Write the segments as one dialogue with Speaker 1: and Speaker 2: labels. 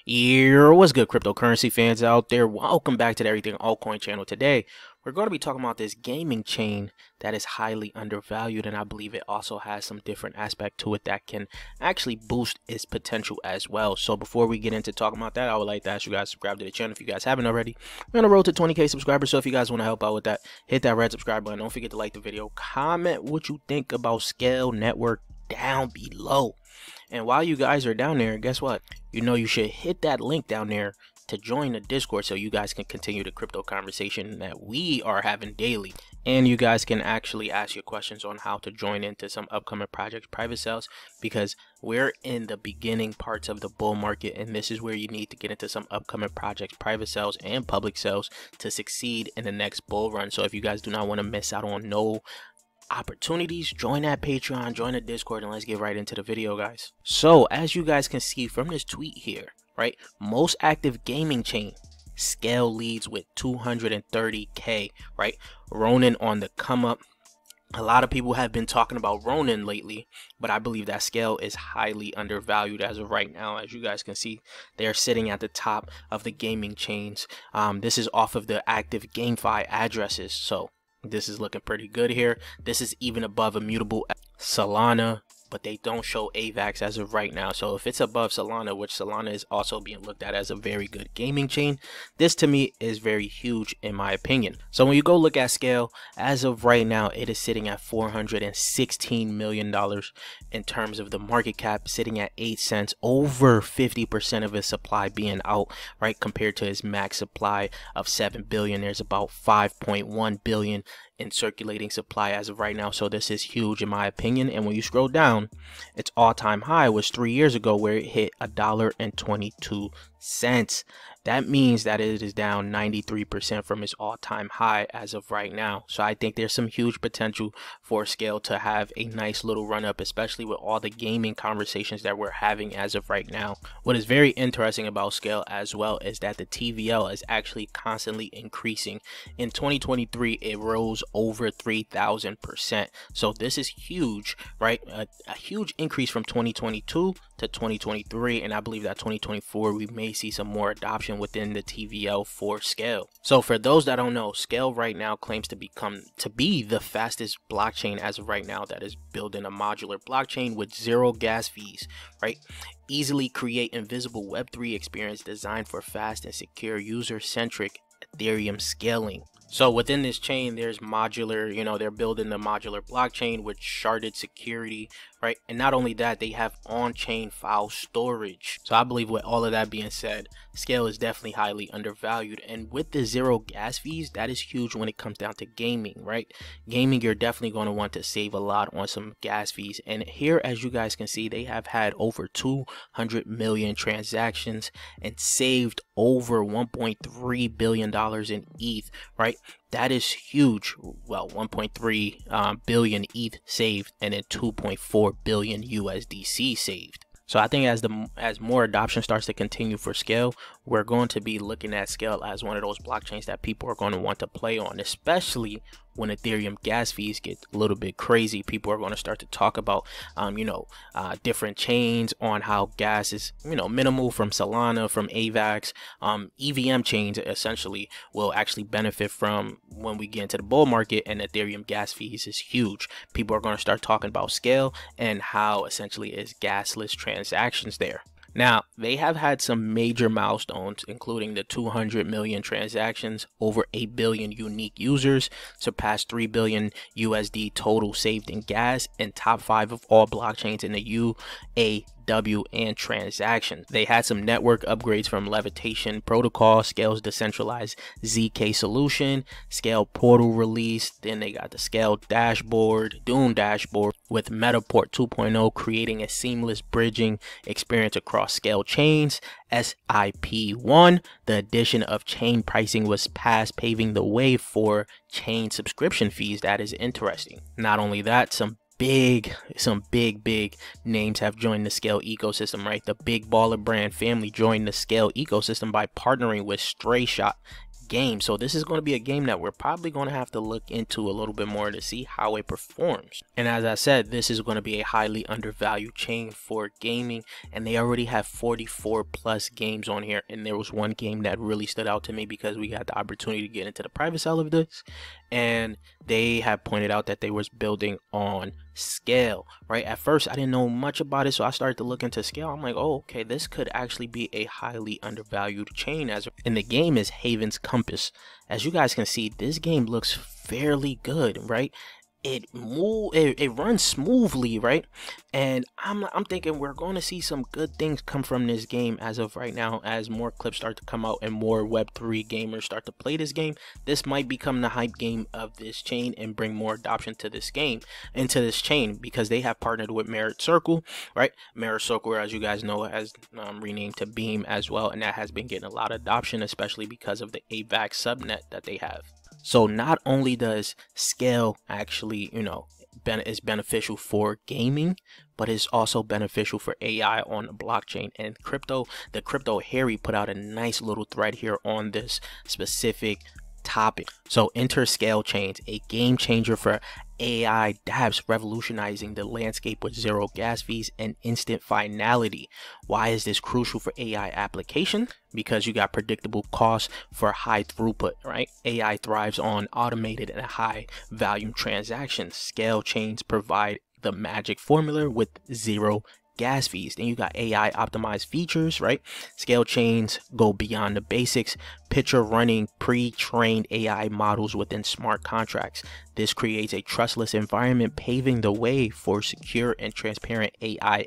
Speaker 1: What's good, cryptocurrency fans out there? Welcome back to the Everything Altcoin channel. Today, we're going to be talking about this gaming chain that is highly undervalued, and I believe it also has some different aspect to it that can actually boost its potential as well. So before we get into talking about that, I would like to ask you guys to subscribe to the channel if you guys haven't already. We're on the road to 20K subscribers, so if you guys want to help out with that, hit that red subscribe button. Don't forget to like the video. Comment what you think about Scale Network down below. And while you guys are down there, guess what? You should hit that link down there to join the Discord so you guys can continue the crypto conversation that we are having daily. And you guys can actually ask your questions on how to join into some upcoming projects, private sales, because we're in the beginning parts of the bull market, and this is where you need to get into some upcoming projects, private sales and public sales to succeed in the next bull run. So if you guys do not want to miss out on no opportunities, join that Patreon, join the Discord, and let's get right into the video, guys. So as you guys can see from this tweet here, right, most active gaming chain, Scale leads with 230K, right? Ronin on the come up. A lot of people have been talking about Ronin lately, but I believe that Scale is highly undervalued as of right now. As you guys can see, they're sitting at the top of the gaming chains. This is off of the active GameFi addresses, so this is looking pretty good here. This is even above immutable Solana, but they don't show AVAX as of right now. So if it's above Solana, which Solana is also being looked at as a very good gaming chain, this to me is very huge in my opinion. So when you go look at Scale, as of right now, it is sitting at $416 million in terms of the market cap, sitting at 8 cents, over 50% of its supply being out, right? Compared to its max supply of 7 billion, there's about 5.1 billion in circulating supply as of right now. So this is huge in my opinion. And when you scroll down, its all-time high was 3 years ago where it hit $1.22. That means that it is down 93% from its all-time high as of right now. So I think there's some huge potential for Scale to have a nice little run up, especially with all the gaming conversations that we're having as of right now. What is very interesting about Scale as well is that the TVL is actually constantly increasing. In 2023, it rose over 3,000%. So this is huge, right? A huge increase from 2022 to 2023, and I believe that 2024 we may see some more adoption within the TVL for Scale. So for those that don't know, Scale right now claims to be the fastest blockchain as of right now that is building a modular blockchain with zero gas fees, right? Easily create invisible Web3 experience designed for fast and secure user-centric Ethereum scaling. So within this chain, there's modular, they're building the modular blockchain with sharded security, right? And not only that, they have on-chain file storage. So I believe with all of that being said, Scale is definitely highly undervalued. And with the zero gas fees, that is huge when it comes down to gaming, right? Gaming, you're definitely going to want to save a lot on some gas fees. And here, as you guys can see, they have had over 200 million transactions and saved over $1.3 billion in ETH, right? That is huge. Well, 1.3 billion ETH saved, and then 2.4 billion USDC saved. So I think as more adoption starts to continue for Scale, we're going to be looking at Scale as one of those blockchains that people are going to want to play on, especially when Ethereum gas fees get a little bit crazy. People are going to start to talk about, different chains on how gas is, minimal from Solana, from AVAX. EVM chains essentially will actually benefit from when we get into the bull market, and Ethereum gas fees is huge. People are going to start talking about Scale and how essentially is gasless transactions there. Now, they have had some major milestones, including the 200 million transactions, over 8 billion unique users, surpassed 3 billion USD total saved in gas, and top 5 of all blockchains in the UAW and transactions. They had some network upgrades from Levitation Protocol, Scale's decentralized ZK solution, Scale Portal release. Then they got the Scale dashboard, Dune dashboard with Metaport 2.0, creating a seamless bridging experience across Scale chains. SIP1, the addition of chain pricing was passed, paving the way for chain subscription fees. That is interesting. Not only that, some big names have joined the Scale ecosystem, right? The big baller brand family joined the Scale ecosystem by partnering with Stray Shot game. So this is going to be a game that we're probably going to have to look into a little bit more to see how it performs. And as I said, this is going to be a highly undervalued chain for gaming, and they already have 44 plus games on here. And there was one game that really stood out to me because we got the opportunity to get into the private sale of this, and they have pointed out that they was building on Scale, right? At first I didn't know much about it, so I started to look into Scale. I'm like, oh, okay, this could actually be a highly undervalued chain. And the game is Haven's Compass. As you guys can see, this game looks fairly good, right? It runs smoothly, right? And I'm thinking we're going to see some good things come from this game as of right now, as more clips start to come out and more Web3 gamers start to play this game. This might become the hype game of this chain and bring more adoption to this game, into this chain, because they have partnered with Merit Circle, right? Merit Circle, as you guys know, has renamed to Beam as well, and that has been getting a lot of adoption, especially because of the AVAX subnet that they have. So not only does Scale actually, is beneficial for gaming, but it's also beneficial for AI on the blockchain. And the crypto Harry put out a nice little thread here on this specific topic. So enter Scale Chains, a game changer for AI dApps, revolutionizing the landscape with zero gas fees and instant finality. Why is this crucial for AI application? Because you got predictable costs for high throughput, right? AI thrives on automated and high volume transactions. Scale Chains provide the magic formula with zero gas fees. Then you got AI optimized features, right? Scale Chains go beyond the basics. Picture running pre-trained AI models within smart contracts. This creates a trustless environment, paving the way for secure and transparent AI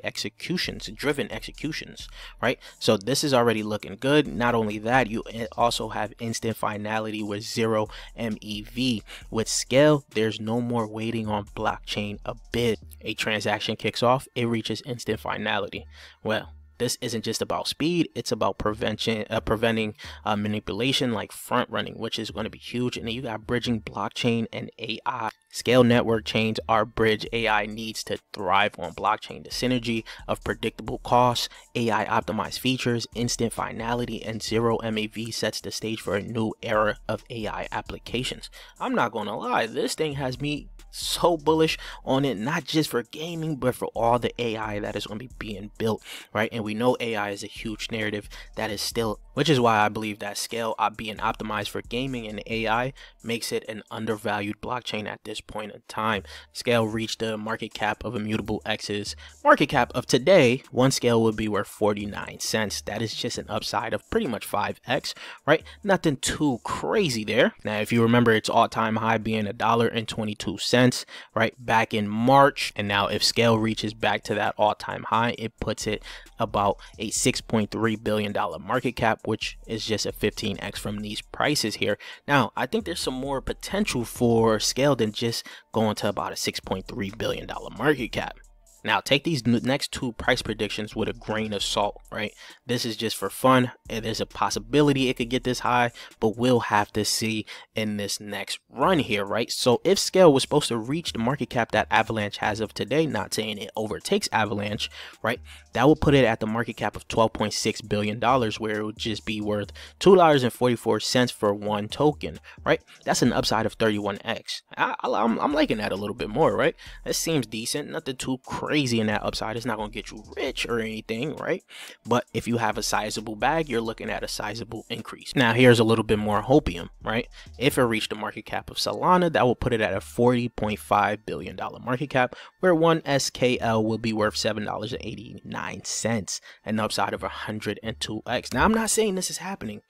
Speaker 1: driven executions, right? So this is already looking good. Not only that, you also have instant finality with zero MEV. With Scale, there's no more waiting on blockchain a bit. A transaction kicks off, it reaches instant finality. Well, this isn't just about speed, it's about preventing manipulation like front running, which is going to be huge. And then you got bridging blockchain and AI. Scale network chains are bridge AI needs to thrive on blockchain. The synergy of predictable costs, AI optimized features, instant finality, and zero MEV sets the stage for a new era of AI applications. I'm not going to lie, this thing has me so bullish on it, not just for gaming, but for all the AI that is going to be being built, right? And we know AI is a huge narrative that is still, which is why I believe that Scale being optimized for gaming and AI makes it an undervalued blockchain at this point in time. Scale reached the market cap of Immutable X's market cap of today. One Scale would be worth 49 cents. That is just an upside of pretty much 5x, right? Nothing too crazy there. Now, if you remember, its all-time high being $1.22, right, back in March. And now if Scale reaches back to that all-time high, it puts it about a $6.3 billion market cap, which is just a 15x from these prices here. Now, I think there's some more potential for Scale than just going to about a $6.3 billion market cap. Now, take these next two price predictions with a grain of salt, right? This is just for fun, and there's a possibility it could get this high, but we'll have to see in this next run here, right? So if Scale was supposed to reach the market cap that Avalanche has of today, not saying it overtakes Avalanche, right? That would put it at the market cap of $12.6 billion, where it would just be worth $2.44 for one token, right? That's an upside of 31x. I'm liking that a little bit more, right? That seems decent, nothing too crazy in that upside. It's not going to get you rich or anything, right? But if you have a sizable bag, you're looking at a sizable increase. Now, here's a little bit more hopium, right? If it reached the market cap of Solana, that will put it at a $40.5 billion market cap, where one SKL will be worth $7.89, an upside of 102x. Now, I'm not saying this is happening.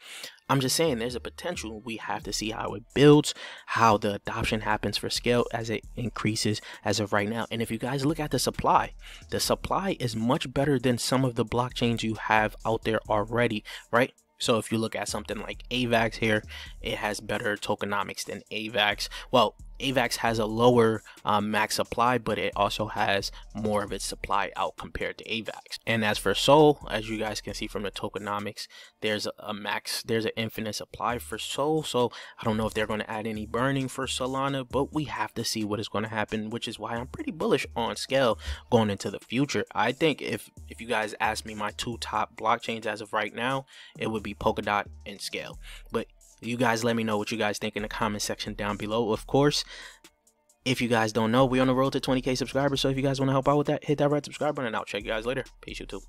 Speaker 1: I'm just saying there's a potential. We have to see how it builds, how the adoption happens for Scale as it increases as of right now. And if you guys look at the supply is much better than some of the blockchains you have out there already, right? So if you look at something like AVAX here, it has better tokenomics than AVAX. Well, AVAX has a lower max supply, but it also has more of its supply out compared to AVAX. And as for Sol, as you guys can see from the tokenomics, there's an infinite supply for Sol. So I don't know if they're going to add any burning for Solana, but we have to see what is going to happen, which is why I'm pretty bullish on Scale going into the future. I think if you guys ask me my two top blockchains as of right now, it would be Polkadot and Scale. But You guys let me know what you guys think in the comment section down below. Of course, if you guys don't know, we're on the road to 20K subscribers. So if you guys want to help out with that, hit that red subscribe button and I'll check you guys later. Peace, YouTube.